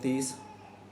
30।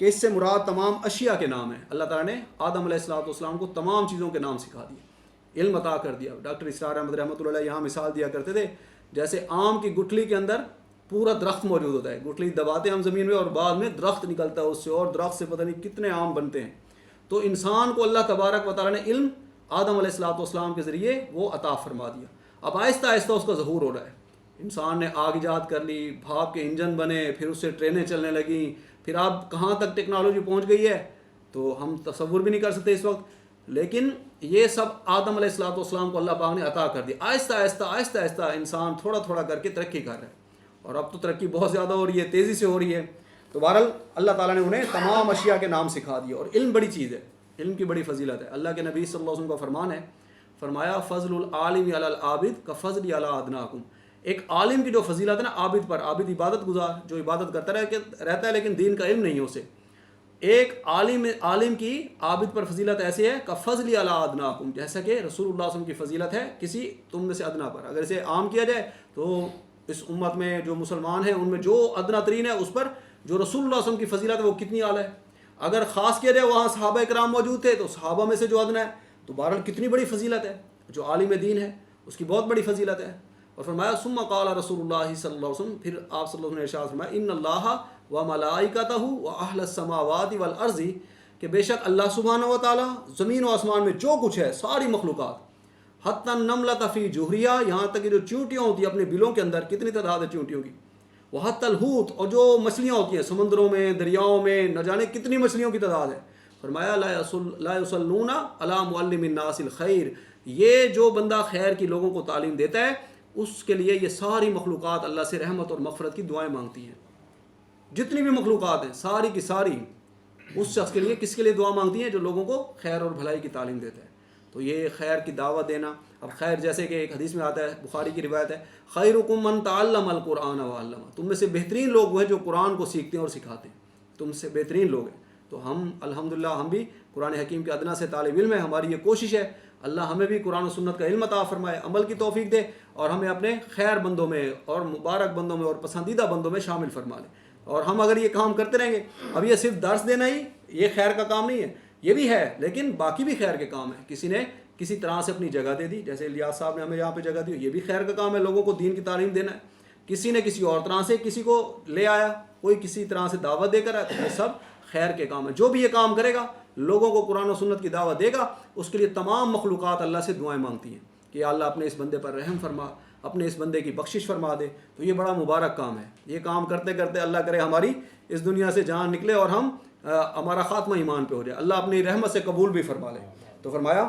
کہ اس سے مراد تمام اشیاء کے نام ہیں. اللہ تعالیٰ نے آدم علیہ السلام کو تمام چیزوں کے نام سکھا دیے، علم عطا کر دیا. ڈاکٹر اسرار احمد رحمۃ اللہ علیہ یہاں مثال دیا کرتے تھے، جیسے آم کی گٹھلی کے اندر پورا درخت موجود ہوتا ہے. گٹھلی دباتے ہیں ہم زمین میں اور بعد میں درخت نکلتا ہے اس سے، اور درخت سے پتہ نہیں کتنے آم بنتے ہیں. تو انسان کو اللہ تبارک و تعالیٰ نے علم آدم علیہ السلام کے ذریعے وہ عطا فرما دیا. اب آہستہ آہستہ اس کا ظہور ہو رہا ہے. انسان نے آگ ایجاد کر لی، بھاپ کے انجن بنے، پھر اس سے ٹرینیں چلنے لگیں، پھر اب کہاں تک ٹیکنالوجی پہنچ گئی ہے تو ہم تصور بھی نہیں کر سکتے اس وقت. لیکن یہ سب آدم علیہ السلام کو اللہ پاک نے عطا کر دیا. آہستہ آہستہ آہستہ آہستہ انسان تھوڑا تھوڑا کر کے ترقی کر رہا ہے، اور اب تو ترقی بہت زیادہ ہو رہی ہے، تیزی سے ہو رہی ہے. تو بہرحال اللہ تعالیٰ نے انہیں تمام اشیاء کے نام سکھا دیے. اور علم بڑی چیز ہے، علم کی بڑی فضیلت ہے. اللہ کے نبی صلی اللہ علیہ وسلم کا فرمان ہے، فرمایا فضل العالم علی العابد کا فضل علی ادناکم. ایک عالم کی جو فضیلت ہے نا عابد پر، عابد عبادت گزار جو عبادت کرتا رہتا ہے لیکن دین کا علم نہیں ہے اسے، ایک عالم کی عابد پر فضیلت ایسے ہے کہ فضل علی ادناکم، جیسا کہ رسول اللہ صلی اللہ علیہ وسلم کی فضیلت ہے کسی تم میں سے ادنا پر. اگر اسے عام کیا جائے تو اس امت میں جو مسلمان ہیں ان میں جو ادنا ترین ہے اس پر جو رسول اللہ صلی اللہ علیہ وسلم کی فضیلت ہے وہ کتنی اعلیٰ ہے. اگر خاص کیا جائے وہاں صحابہ کرام موجود تھے تو صحابہ میں سے جو ادنا ہے تو بہرحال کتنی بڑی فضیلت ہے. جو عالم دین ہے اس کی بہت بڑی فضیلت ہے. اور فرمایا ثم قال رسول اللہ صلی اللہ علیہ وسلم، پھر آپ صلی اللہ علیہ وسلم نے ارشاد فرمایا ان اللہ و ملائکتہ و اہل السماوات والارض، کہ بے شک اللہ سبحانہ و تعالیٰ زمین و آسمان میں جو کچھ ہے ساری مخلوقات، حتی النملۃ فی جوہریہ، یہاں تک کہ جو چونٹیاں ہوتی ہیں اپنے بلوں کے اندر، کتنی تعداد ہے چونٹیوں کی، وحتی الحوت، اور جو مچھلیاں ہوتی ہیں سمندروں میں دریاؤں میں نہ جانے کتنی مچھلیوں کی تعداد ہے. فرمایا لا یصلون علی معلم الناس الخیر، یہ جو بندہ خیر کی لوگوں کو تعلیم دیتا ہے اس کے لیے یہ ساری مخلوقات اللہ سے رحمت اور مغفرت کی دعائیں مانگتی ہیں. جتنی بھی مخلوقات ہیں ساری کی ساری اس شخص کے لیے کس کے لیے دعا مانگتی ہیں؟ جو لوگوں کو خیر اور بھلائی کی تعلیم دیتا ہے. تو یہ خیر کی دعوت دینا. اب خیر جیسے کہ ایک حدیث میں آتا ہے، بخاری کی روایت ہے، خیرکم من تعلم القرآن وعلمہ، تم میں سے بہترین لوگ وہ ہیں جو قرآن کو سیکھتے ہیں اور سکھاتے ہیں. تم سے بہترین لوگ ہیں. تو ہم الحمدللہ ہم بھی قرآن حکیم کے ادنا سے طالب علم ہیں. ہماری یہ کوشش ہے اللہ ہمیں بھی قرآن و سنت کا علم عطا فرمائے، عمل کی توفیق دے، اور ہمیں اپنے خیر بندوں میں اور مبارک بندوں میں اور پسندیدہ بندوں میں شامل فرما لے. اور ہم اگر یہ کام کرتے رہیں گے، اب یہ صرف درس دینا ہی یہ خیر کا کام نہیں ہے، یہ بھی ہے لیکن باقی بھی خیر کے کام ہیں. کسی نے کسی طرح سے اپنی جگہ دے دی، جیسے الیاس صاحب نے ہمیں یہاں پہ جگہ دی، یہ بھی خیر کا کام ہے، لوگوں کو دین کی تعلیم دینا ہے. کسی نے کسی اور طرح سے کسی کو لے آیا، کوئی کسی طرح سے دعوت دے کر آیا، تو یہ سب خیر کے کام ہے. جو بھی یہ کام کرے گا لوگوں کو قرآن و سنت کی دعوت دے گا، اس کے لیے تمام مخلوقات اللہ سے دعائیں مانگتی ہیں کہ اللہ اپنے اس بندے پر رحم فرما، اپنے اس بندے کی بخشش فرما دے. تو یہ بڑا مبارک کام ہے. یہ کام کرتے کرتے اللہ کرے ہماری اس دنیا سے جان نکلے اور ہمارا خاتمہ ایمان پہ ہو جائے، اللہ اپنی رحمت سے قبول بھی فرما لے. تو فرمایا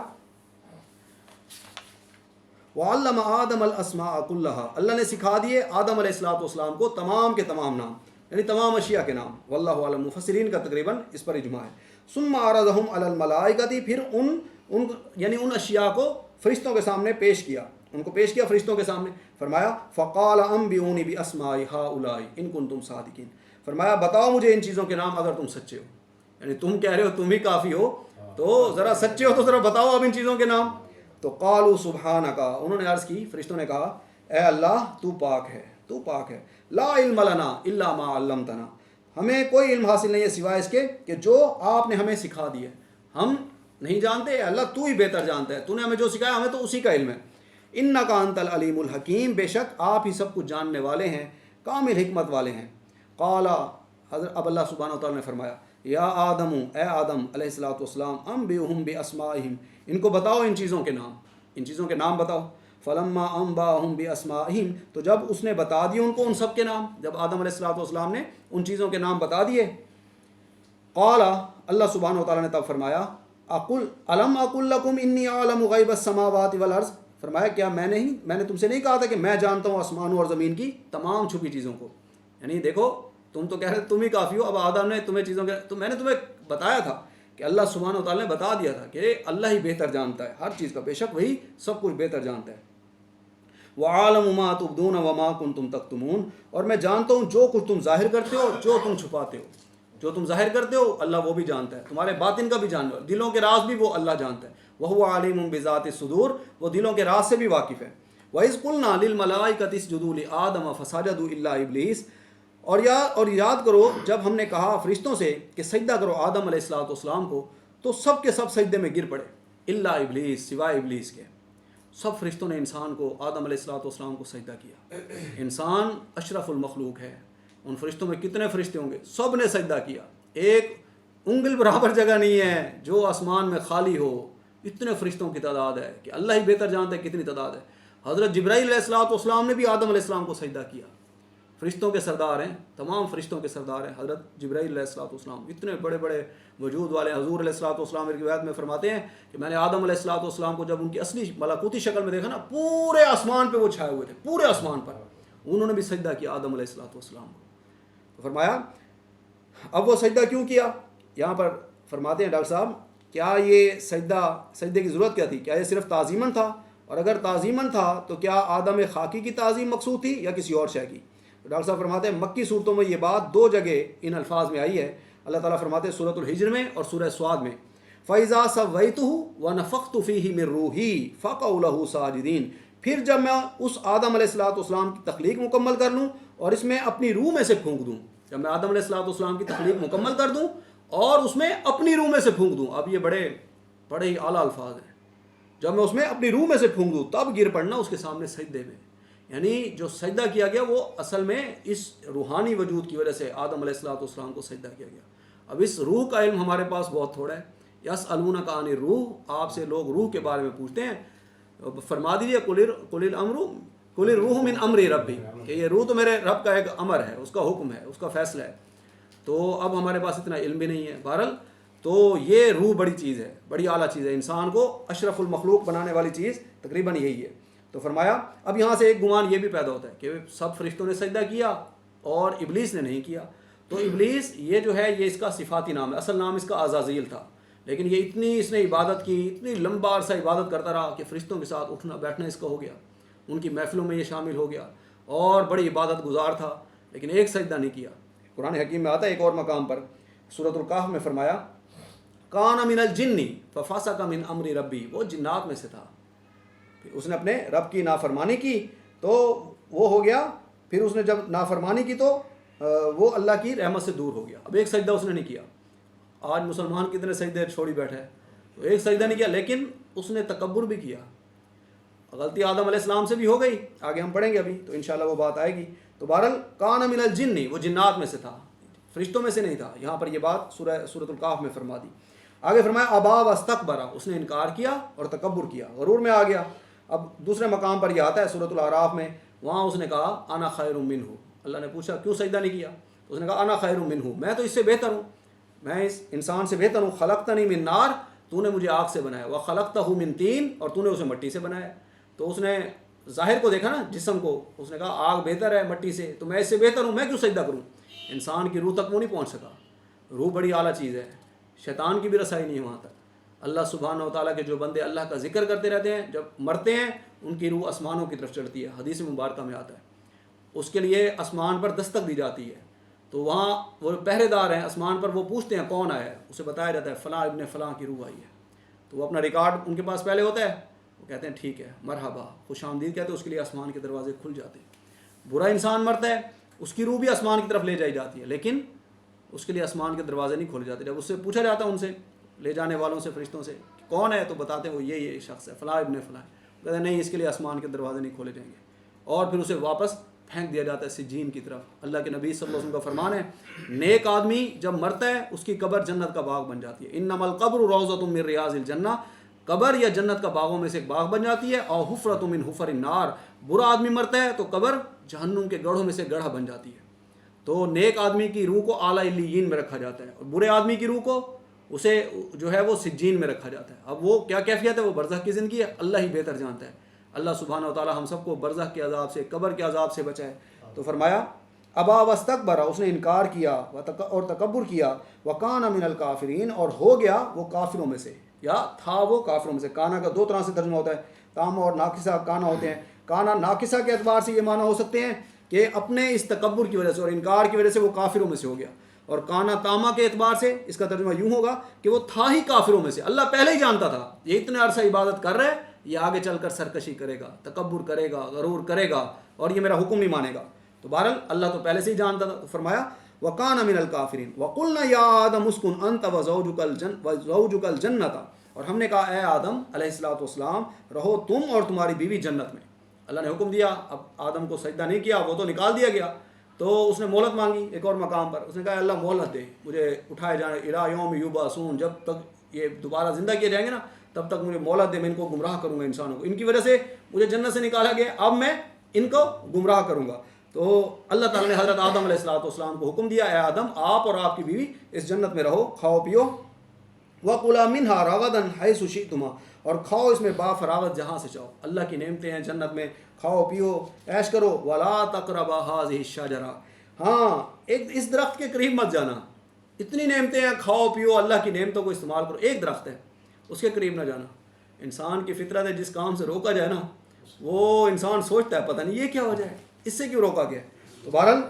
وعلم آدم الاسماء کلھا، اللہ نے سکھا دیے آدم علیہ السلام کو تمام کے تمام نام، یعنی تمام اشیاء کے نام. واللہ عالم، مفسرین کا تقریباً اس پر اجماع ہے. ثم عرضهم علی الملائکۃ، پھر ان اشیاء کو فرشتوں کے سامنے پیش کیا، ان کو پیش کیا فرشتوں کے سامنے. فرمایا فقال انبئونی باسماء ہؤلاء ان کنتم صادقین، فرمایا بتاؤ مجھے ان چیزوں کے نام اگر تم سچے ہو. یعنی تم کہہ رہے ہو تم ہی کافی ہو، تو ذرا سچے ہو تو ذرا بتاؤ اب ان چیزوں کے نام. تو قالوا سبحانک، انہوں نے عرض کی، فرشتوں نے کہا اے اللہ تو پاک ہے، تو پاک ہے. لا علم لنا الا ما علمتنا، ہمیں کوئی علم حاصل نہیں ہے سوائے اس کے کہ جو آپ نے ہمیں سکھا دیا. ہم نہیں جانتے، اللہ تو ہی بہتر جانتا ہے، تو نے ہمیں جو سکھایا ہمیں تو اسی کا علم ہے. انک انت العلیم الحکیم، بے شک آپ ہی سب کچھ جاننے والے ہیں، کامل حکمت والے ہیں. قال، حضرت اب اللہ سبحانہ وتعالیٰ نے فرمایا یا آدم، اے آدم علیہ السلام، انبئہم باسمائہم، ان کو بتاؤ ان چیزوں کے نام، ان چیزوں کے نام بتاؤ. فلما انباہم باسمائہم، تو جب اس نے بتا دیے ان کو ان سب کے نام، جب آدم علیہ السلام نے ان چیزوں کے نام بتا دیے، قال، اللہ سبحانہ وتعالیٰ نے تب فرمایا الم اقل لکم انی اعلم غیب السماوات والارض، فرمایا کیا میں نے تم سے نہیں کہا تھا کہ میں جانتا ہوں آسمانوں اور زمین کی تمام چھپی چیزوں کو. یعنی دیکھو تم تو کہہ رہے تم ہی کافی ہو، اب آدم نے تمہیں چیزوں کے، تو میں نے تمہیں بتایا تھا کہ اللہ سبحانہ وتعالیٰ نے بتا دیا تھا کہ اللہ ہی بہتر جانتا ہے ہر چیز کا، بے شک وہی سب کچھ بہتر جانتا ہے. وَعَالَمُ مَا تُبْدُونَ وَمَا كُنْتُمْ تَكْتُمُونَ، اور میں جانتا ہوں جو کچھ تم ظاہر کرتے ہو، جو تم چھپاتے ہو. جو تم ظاہر کرتے ہو اللہ وہ بھی جانتا ہے، تمہارے باطن کا بھی جانتا ہے، دلوں کے راز بھی وہ اللہ جانتا ہے. وَهُوَ عَلِيمٌ بِذَاتِ الصُّدُورِ، وہ دلوں کے راز سے بھی واقف ہے. وَإِذْ قُلْنَا لِلْمَلَائِكَةِ اسْجُدُوا لِآدَمَ فَسَجَدُوا إِلَّا إِبْلِيسَ، اور یاد کرو جب ہم نے کہا فرشتوں سے کہ سجدہ کرو آدم علیہ الصلوۃ والسلام کو، تو سب کے سب سجدے میں گر پڑے الا ابلیس، سوائے ابلیس کے۔ سب فرشتوں نے انسان کو، آدم علیہ الصلوۃ والسلام کو سجدہ کیا۔ انسان اشرف المخلوق ہے، ان فرشتوں میں کتنے فرشتے ہوں گے، سب نے سجدہ کیا۔ ایک انگل برابر جگہ نہیں ہے جو آسمان میں خالی ہو، اتنے فرشتوں کی تعداد ہے کہ اللہ ہی بہتر جانتا ہے کتنی تعداد ہے۔ حضرت جبرائیل علیہ الصلوۃ والسلام نے بھی آدم علیہ السلام کو سجدہ کیا۔ فرشتوں کے سردار ہیں، تمام فرشتوں کے سردار ہیں حضرت جبرائیل علیہ الصلوۃ والسلام، اتنے بڑے بڑے وجود والے۔ حضور علیہ الصلوۃ والسلام ایک روایت میں فرماتے ہیں کہ میں نے آدم علیہ الصلوۃ والسلام کو جب ان کی اصلی ملکوتی شکل میں دیکھا نا، پورے آسمان پہ وہ چھائے ہوئے تھے، پورے آسمان پر۔ انہوں نے بھی سجدہ کیا آدم علیہ الصلوۃ والسلام کو۔ تو فرمایا اب وہ سجدہ کیوں کیا؟ یہاں پر فرماتے ہیں ڈاکٹر صاحب، کیا یہ سجدے کی ضرورت کیا تھی؟ کیا یہ صرف تعظیماً تھا؟ اور اگر تعظیماً تھا تو کیا آدم خاکی کی تعظیم مقصود تھی یا کسی اور شے کی؟ ڈاکٹر صاحب فرماتے ہیں مکی صورتوں میں یہ بات دو جگہ ان الفاظ میں آئی ہے۔ اللہ تعالیٰ فرماتے ہیں سورۃ الحجر میں اور سورہ سواد میں، فَإِذَا سَوَّيْتُهُ وَنَفَخْتُ فِيهِ مِن رُوحِي فَقَعُوا لَهُ سَاجِدِينَ، پھر جب میں اس آدم علیہ السلام کی تخلیق مکمل کر لوں اور اس میں اپنی روح میں سے پھونک دوں، جب میں آدم علیہ السلام کی تخلیق مکمل کر دوں اور اس میں اپنی روح میں سے پھونک دوں، اب یہ بڑے ہی اعلیٰ الفاظ ہیں، جب میں اس میں اپنی روح میں سے پھونک دوں تب گر پڑنا اس کے سامنے سجدے میں۔ یعنی جو سجدہ کیا گیا وہ اصل میں اس روحانی وجود کی وجہ سے آدم علیہ السلام کو سجدہ کیا گیا۔ اب اس روح کا علم ہمارے پاس بہت تھوڑا ہے۔ یسألونک عن الروح، آپ سے لوگ روح کے بارے میں پوچھتے ہیں، فرما دیجیے قل الروح من امر ربی، کہ یہ روح تو میرے رب کا ایک امر ہے، اس کا حکم ہے، اس کا فیصلہ ہے۔ تو اب ہمارے پاس اتنا علم بھی نہیں ہے۔ بہرحال تو یہ روح بڑی چیز ہے، بڑی اعلیٰ چیز ہے، انسان کو اشرف المخلوق بنانے والی چیز تقریباً یہی ہے۔ تو فرمایا اب یہاں سے ایک گمان یہ بھی پیدا ہوتا ہے کہ سب فرشتوں نے سجدہ کیا اور ابلیس نے نہیں کیا۔ تو ابلیس یہ جو ہے یہ اس کا صفاتی نام ہے، اصل نام اس کا عزازیل تھا، لیکن یہ اتنی اس نے عبادت کی، اتنی لمبا عرصہ عبادت کرتا رہا کہ فرشتوں کے ساتھ اٹھنا بیٹھنا اس کا ہو گیا، ان کی محفلوں میں یہ شامل ہو گیا اور بڑی عبادت گزار تھا، لیکن ایک سجدہ نہیں کیا۔ قرآن حکیم میں آتا ہے ایک اور مقام پر، سورۃ الکہف میں فرمایا کان من الجن ففسق من امر ربی، وہ جنات میں سے تھا، اس نے اپنے رب کی نافرمانی کی تو وہ ہو گیا، پھر اس نے جب نافرمانی کی تو وہ اللہ کی رحمت سے دور ہو گیا۔ اب ایک سجدہ اس نے نہیں کیا۔ آج مسلمان کتنے سجدے چھوڑی بیٹھے ہیں، تو ایک سجدہ نہیں کیا، لیکن اس نے تکبر بھی کیا۔ غلطی آدم علیہ السلام سے بھی ہو گئی، آگے ہم پڑھیں گے ابھی تو انشاءاللہ وہ بات آئے گی۔ تو بہرحال کان من الجن، وہ جنات میں سے تھا، فرشتوں میں سے نہیں تھا۔ یہاں پر یہ بات سورۃ الکہف میں فرما دی۔ آگے فرمایا ابا واستکبر، اس نے انکار کیا اور تکبر کیا، غرور میں آ گیا۔ اب دوسرے مقام پر یہ آتا ہے سورۃ الاعراف میں، وہاں اس نے کہا انا خیر منہ، اللہ نے پوچھا کیوں سجدہ نہیں کیا؟ اس نے کہا انا خیر منہ، میں تو اس سے بہتر ہوں، میں اس انسان سے بہتر ہوں، خلقتنی من نار، تو نے مجھے آگ سے بنایا، وخلقتہ من طین، اور تو نے اسے مٹی سے بنایا۔ تو اس نے ظاہر کو دیکھا نا، جسم کو، اس نے کہا آگ بہتر ہے مٹی سے، تو میں اس سے بہتر ہوں، میں کیوں سجدہ کروں؟ انسان کی روح تک وہ نہیں پہنچ سکا۔ روح بڑی اعلیٰ چیز ہے، شیطان کی بھی رسائی نہیں ہے وہاں تک۔ اللہ سبحانہ و تعالیٰ کے جو بندے اللہ کا ذکر کرتے رہتے ہیں، جب مرتے ہیں ان کی روح آسمانوں کی طرف چڑھتی ہے، حدیث مبارکہ میں آتا ہے، اس کے لیے آسمان پر دستک دی جاتی ہے، تو وہاں وہ پہرے دار ہیں آسمان پر، وہ پوچھتے ہیں کون آیا ہے، اسے بتایا جاتا ہے فلاں ابن فلاں کی روح آئی ہے، تو وہ اپنا ریکارڈ ان کے پاس پہلے ہوتا ہے، وہ کہتے ہیں ٹھیک ہے مرحبا، خوش آمدید کہتے ہیں، اس کے لیے آسمان کے دروازے کھل جاتے ہیں۔ برا انسان مرتا ہے، اس کی روح بھی آسمان کی طرف لے جائی جاتی ہے، لیکن اس کے لیے آسمان کے دروازے نہیں کھولے جاتے۔ جب اس سے پوچھا جاتا ان سے، لے جانے والوں سے، فرشتوں سے، کون ہے، تو بتاتے ہیں وہ یہ شخص ہے فلاں ابن فلاں، کہتے ہیں نہیں اس کے لیے آسمان کے دروازے نہیں کھولے جائیں گے، اور پھر اسے واپس پھینک دیا جاتا ہے سجین کی طرف۔ اللہ کے نبی صلی اللہ علیہ وسلم کا فرمان ہے، نیک آدمی جب مرتا ہے اس کی قبر جنت کا باغ بن جاتی ہے، انما القبر روضۃ من ریاض الجنہ، قبر یا جنت کا باغوں میں سے ایک باغ بن جاتی ہے، اور حفرۃ من حفر النار، برا آدمی مرتا ہے تو قبر جہنم کے گڑھوں میں سے گڑھا بن جاتی ہے۔ تو نیک آدمی کی روح کو اعلیٰ علیین میں رکھا جاتا ہے، اور برے آدمی کی روح کو اسے جو ہے وہ سجین میں رکھا جاتا ہے۔ اب وہ کیا کیفیت ہے، وہ برزخ کی زندگی ہے، اللہ ہی بہتر جانتا ہے۔ اللہ سبحانہ و تعالی ہم سب کو برزخ کے عذاب سے، قبر کے عذاب سے بچائے۔ تو فرمایا ابا واستکبر، اس نے انکار کیا اور تکبر کیا، وکان من الکافرین، اور ہو گیا وہ کافروں میں سے، یا تھا وہ کافروں میں سے۔ کانا کا دو طرح سے ترجمہ ہوتا ہے، تامہ اور ناقصہ کانا ہوتے ہیں۔ کانا ناقصہ کے اعتبار سے یہ معنی ہو سکتے ہیں کہ اپنے اس تکبر کی وجہ سے اور انکار کی وجہ سے وہ کافروں میں سے ہو گیا، اور کانا تامہ کے اعتبار سے اس کا ترجمہ یوں ہوگا کہ وہ تھا ہی کافروں میں سے، اللہ پہلے ہی جانتا تھا یہ اتنے عرصہ عبادت کر رہا ہے، یہ آگے چل کر سرکشی کرے گا، تکبر کرے گا، غرور کرے گا، اور یہ میرا حکم نہیں مانے گا۔ تو بہرحال اللہ تو پہلے سے ہی جانتا تھا. تو فرمایا وَكَانَ مِنَ الْكَافِرِينَ وَقُلْنَا يَا آدَمُ اسْكُنْ أَنْتَ وَزَوْجُكَ الْجَنَّةَ، اور ہم نے کہا اے آدم علیہ الصلوۃ والسلام رہو تم اور تمہاری بیوی جنت میں. اللہ نے حکم دیا. اب آدم کو سجدہ نہیں کیا، وہ تو نکال دیا گیا. تو اس نے مہلت مانگی ایک اور مقام پر. اس نے کہا اللہ مہلت دے، مجھے اٹھائے جانے الی یوم یبعثون، جب تک یہ دوبارہ زندہ کیے جائیں گے نا تب تک مجھے مہلت دے، میں ان کو گمراہ کروں گا انسانوں کو. ان کی وجہ سے مجھے جنت سے نکالا گیا، اب میں ان کو گمراہ کروں گا. تو اللہ تعالیٰ نے حضرت آدم علیہ الصلوۃ والسلام کو حکم دیا اے آدم آپ اور آپ کی بیوی اس جنت میں رہو، کھاؤ پیو. وَكُلَا مِنْهَا رَغَدًا حَيْثُ شِئْتُمَا، اور کھاؤ اس میں با فراغت جہاں سے چاہو. اللہ کی نعمتیں ہیں جنت میں، کھاؤ پیو عیش کرو. وَلَا تَقْرَبَا هَٰذِهِ الشَّجَرَةَ، ہاں ایک اس درخت کے قریب مت جانا. اتنی نعمتیں ہیں، کھاؤ پیو اللہ کی نعمتوں کو استعمال کرو. ایک درخت ہے اس کے قریب نہ جانا. انسان کی فطرت ہے جس کام سے روکا جائے نا وہ انسان سوچتا ہے پتہ نہیں یہ کیا ہو جائے، اس سے کیوں روکا گیا. تو بہرحال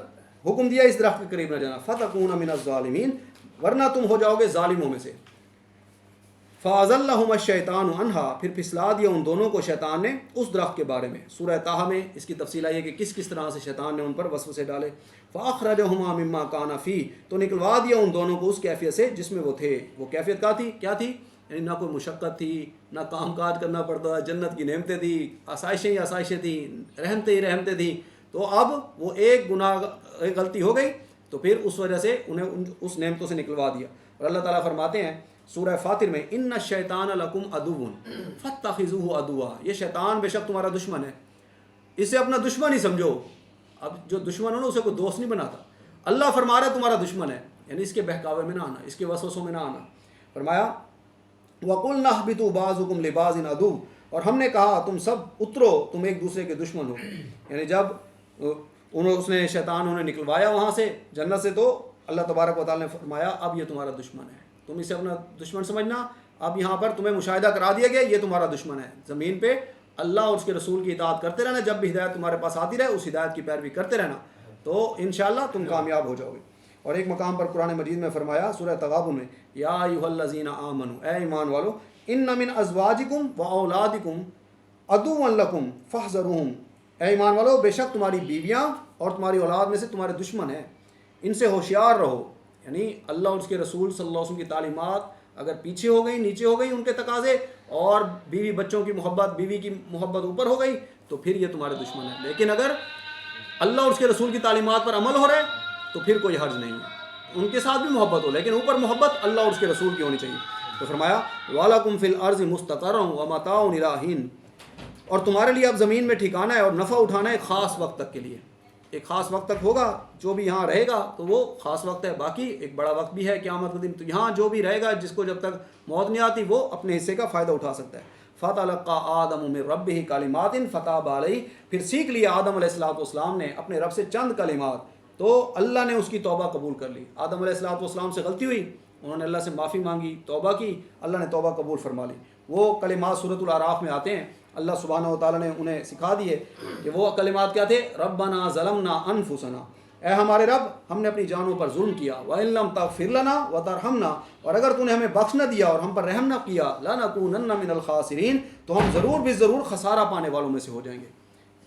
حکم دیا اس درخت کے قریب نہ جانا. فَتَكُونَ مِنَ الظَّالِمِينَ، ورنہ تم ہو جاؤ گے ظالموں میں سے. فَأَزَلَّهُمَا الشَّيْطَانُ عَنْهَا، پھر پھسلا دیا ان دونوں کو شیطان نے اس درخت کے بارے میں. سورہ طٰہٰ میں اس کی تفصیل آئی ہے کہ کس کس طرح سے شیطان نے ان پر وسوسے ڈالے. فَأَخْرَجَهُمَا مِمَّا كَانَ فِيهِ، تو نکلوا دیا ان دونوں کو اس کیفیت سے جس میں وہ تھے. وہ کیفیت کیا تھی؟ یعنی نہ کوئی مشقت تھی، نہ کام کاج کرنا پڑتا، جنت کی نعمتیں تھیں، آسائشیں ہی آسائشیں تھیں، رحمتیں ہی رحمتیں تھیں. تو اب وہ ایک گناہ غلطی ہو گئی تو پھر اس وجہ سے انہیں اس نعمتوں سے نکلوا دیا. اور اللہ تعالیٰ فرماتے ہیں سورہ فاطر میں ان الشیطان لکم عدو فاتخذوہ عدوا، یہ شیطان بے شک تمہارا دشمن ہے، اسے اپنا دشمن ہی سمجھو. اب جو دشمن ہو نا اسے کوئی دوست نہیں بناتا. اللہ فرما رہا ہے تمہارا دشمن ہے، یعنی اس کے بہکاوے میں نہ آنا، اس کے وسوسوں میں نہ آنا. فرمایا وَقُلْنَا اهْبِطُوا بَعْضُكُمْ لِبَعْضٍ عَدُوٌّ، اور ہم نے کہا تم سب اترو، تم ایک دوسرے کے دشمن ہو. یعنی جب اس نے شیطان انہیں نکلوایا وہاں سے جنت سے تو اللہ تبارک و تعالیٰ نے فرمایا اب یہ تمہارا دشمن ہے، تم اسے اپنا دشمن سمجھنا. اب یہاں پر تمہیں مشاہدہ کرا دیا گیا یہ تمہارا دشمن ہے. زمین پہ اللہ اور اس کے رسول کی اطاعت کرتے رہنا، جب بھی ہدایت تمہارے پاس آتی رہے اس ہدایت کی پیروی کرتے رہنا تو انشاءاللہ تم کامیاب ہو جاؤ گے. اور ایک مقام پر قرآن مجید میں فرمایا سورہ تغابن میں یا ایھا الذین آمنوا، اے ایمان والو، ان من ازواجکم و اولادکم عدوا لکم فاحذروہم، اے ایمان والو بے شک تمہاری بیویاں اور تمہاری اولاد میں سے تمہارے دشمن ہیں، ان سے ہوشیار رہو. یعنی اللہ اور اس کے رسول صلی اللہ علیہ وسلم کی تعلیمات اگر پیچھے ہو گئی، نیچے ہو گئی ان کے تقاضے، اور بیوی بچوں کی محبت، بیوی کی محبت اوپر ہو گئی تو پھر یہ تمہارے دشمن ہے. لیکن اگر اللہ اور اس کے رسول کی تعلیمات پر عمل ہو رہا ہے تو پھر کوئی حرج نہیں ہے. ان کے ساتھ بھی محبت ہو لیکن اوپر محبت اللہ اور اس کے رسول کی ہونی چاہیے. تو فرمایا وَلَكُمْ فِي الْأَرْضِ مُسْتَقَرٌّ وَمَتَاعٌ إِلَىٰ حِينٍ، اور تمہارے لیے اب زمین میں ٹھکانہ ہے اور نفع اٹھانا ہے ایک خاص وقت تک کے لیے. ایک خاص وقت تک ہوگا، جو بھی یہاں رہے گا تو وہ خاص وقت ہے، باقی ایک بڑا وقت بھی ہے قیامت کا دن. تو یہاں جو بھی رہے گا جس کو جب تک موت نہیں آتی وہ اپنے حصے کا فائدہ اٹھا سکتا ہے. فَتَلَقَّىٰ آدَمُ مِن رَبِّهِ كَلِمَاتٍ فَتَابَ عَلَيْهِ، پھر سیکھ لیا آدم علیہ الصلوۃ والسلام نے اپنے رب سے چند کلمات تو اللہ نے اس کی توبہ قبول کر لی. آدم علیہ الصلوۃ والسلام سے غلطی ہوئی، انہوں نے اللہ سے معافی مانگی، توبہ کی، اللہ نے توبہ قبول فرما لی. وہ کلمات سورۃ الاعراف میں آتے ہیں، اللہ سبحانہ و تعالیٰ نے انہیں سکھا دیے کہ وہ کلمات کیا تھے. ربنا ظلمنا انفسنا، اے ہمارے رب ہم نے اپنی جانوں پر ظلم کیا. وَإِن لَّمْ تَغْفِرْ لَنَا وَتَرْحَمْنَا، اور اگر تو نے ہمیں بخش نہ دیا اور ہم پر رحم نہ کیا، لَنَكُونَنَّ مِنَ الْخَاسِرِينَ، تو ہم ضرور بھی ضرور خسارہ پانے والوں میں سے ہو جائیں گے.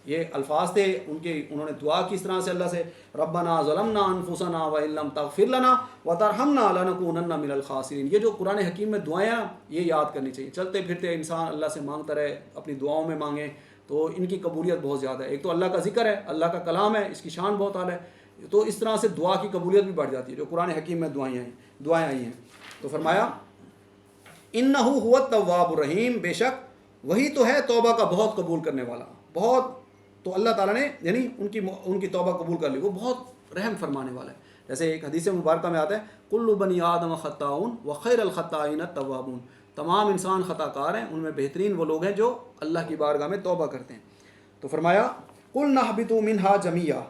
یہ الفاظ تھے انہوں نے دعا کس طرح سے اللہ سے ربنا ظلمنا انفسنا وَإِن لَّمْ تَغْفِرْ لَنَا وَتَرْحَمْنَا لَنَكُونَنَّ مِنَ الْخَاسِرِينَ. یہ جو قرآن حکیم میں دعائیں ہیں یہ یاد کرنی چاہیے. چلتے پھرتے انسان اللہ سے مانگتا رہے، اپنی دعاؤں میں مانگیں تو ان کی قبولیت بہت زیادہ ہے. ایک تو اللہ کا ذکر ہے، اللہ کا کلام ہے، اس کی شان بہت اعلیٰ ہے، تو اس طرح سے دعا کی قبولیت بھی بڑھ جاتی ہے جو قرآن حکیم میں دعائیں آئی ہیں. تو فرمایا انہ هو التواب الرحیم، بے شک وہی تو ہے توبہ کا بہت قبول کرنے والا. بہت تو اللہ تعالیٰ نے یعنی ان کی توبہ قبول کر لی، وہ بہت رحم فرمانے والا ہے. جیسے ایک حدیث مبارکہ میں آتا ہے کل بنی آدم خطاؤن وخیر الخطائین التوابون، تمام انسان خطا کار ہیں، ان میں بہترین وہ لوگ ہیں جو اللہ کی بارگاہ میں توبہ کرتے ہیں. تو فرمایا قلنا اہبطوا منہا جمیعا،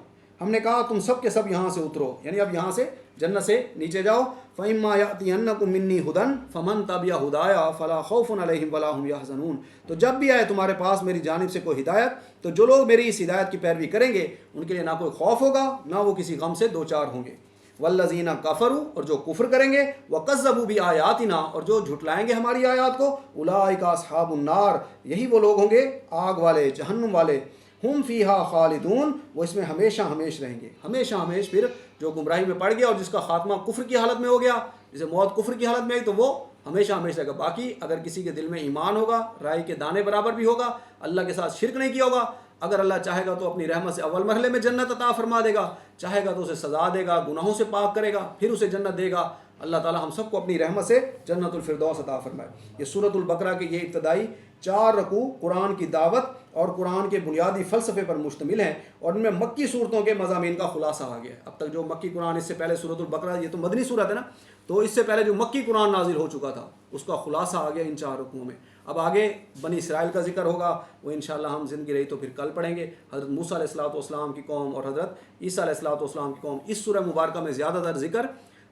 ہم نے کہا تم سب کے سب یہاں سے اترو، یعنی اب یہاں سے جنت سے نیچے جاؤ. فَإِمَّا يَأْتِيَنَّكُم مِّنِّي هُدًى فَمَن تَبِعَ هُدَايَ فَلَا خَوْفٌ عَلَيْهِمْ وَلَا هُمْ يَحْزَنُونَ، تو جب بھی آئے تمہارے پاس میری جانب سے کوئی ہدایت تو جو لوگ میری اس ہدایت کی پیروی کریں گے ان کے لیے نہ کوئی خوف ہوگا نہ وہ کسی غم سے دوچار ہوں گے. وَالَّذِينَ كَفَرُوا، اور جو کفر کریں گے، وَكَذَّبُوا بِآيَاتِنَا، اور جو جھٹلائیں گے ہماری آیات کو، أُولَٰئِكَ أَصْحَابُ النَّارِ، یہی وہ لوگ ہوں گے آگ والے، جہنم والے. ہم فیہا خالدون، وہ اس میں ہمیشہ ہمیش رہیں گے، ہمیشہ ہمیش۔ پھر جو گمراہی میں پڑ گیا اور جس کا خاتمہ کفر کی حالت میں ہو گیا، جسے موت کفر کی حالت میں آئی، تو وہ ہمیشہ ہمیشہ رہے گا۔ باقی اگر کسی کے دل میں ایمان ہوگا، رائی کے دانے برابر بھی ہوگا، اللہ کے ساتھ شرک نہیں کیا ہوگا، اگر اللہ چاہے گا تو اپنی رحمت سے اول مرحلے میں جنت عطا فرما دے گا، چاہے گا تو اسے سزا دے گا، گناہوں سے پاک کرے گا، پھر اسے جنت دے گا۔ اللہ تعالی ہم سب کو اپنی رحمت سے جنت الفردوس عطا فرمائے۔ یہ سورۃ البقرہ کے یہ ابتدائی 4 رکوع قرآن کی دعوت اور قرآن کے بنیادی فلسفے پر مشتمل ہیں، اور ان میں مکی صورتوں کے مضامین کا خلاصہ آ گیا ہے۔ اب تک جو مکی قرآن، اس سے پہلے سورۃ البقرہ، یہ تو مدنی صورت ہے نا، تو اس سے پہلے جو مکی قرآن نازل ہو چکا تھا اس کا خلاصہ آ گیا ان 4 رکوعوں میں۔ اب آگے بنی اسرائیل کا ذکر ہوگا، وہ انشاءاللہ ہم زندگی رہی تو پھر کل پڑھیں گے۔ حضرت موسیٰ علیہ السلام کی قوم اور حضرت عیسیٰ علیہ السلام کی قوم، اس سورہ مبارکہ میں زیادہ تر ذکر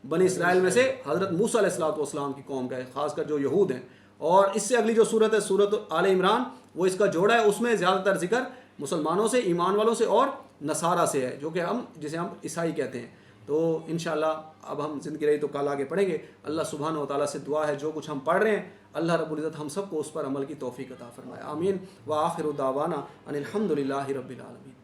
بنی اسرائیل میں سے حضرت موسیٰ علیہ السلام کی قوم کا ہے، خاص کر جو یہود ہیں۔ اور اس سے اگلی جو صورت ہے سورۃ آل عمران، وہ اس کا جوڑا ہے، اس میں زیادہ تر ذکر مسلمانوں سے، ایمان والوں سے اور نصارہ سے ہے، جو کہ جسے ہم عیسائی کہتے ہیں۔ تو انشاءاللہ اب ہم زندگی رہی تو کل آگے پڑھیں گے۔ اللہ سبحانہ و تعالیٰ سے دعا ہے جو کچھ ہم پڑھ رہے ہیں اللہ رب العزت ہم سب کو اس پر عمل کی توفیق عطا فرمائے، آمین۔ وآخر دعوانا ان الحمد للہ رب العالمین۔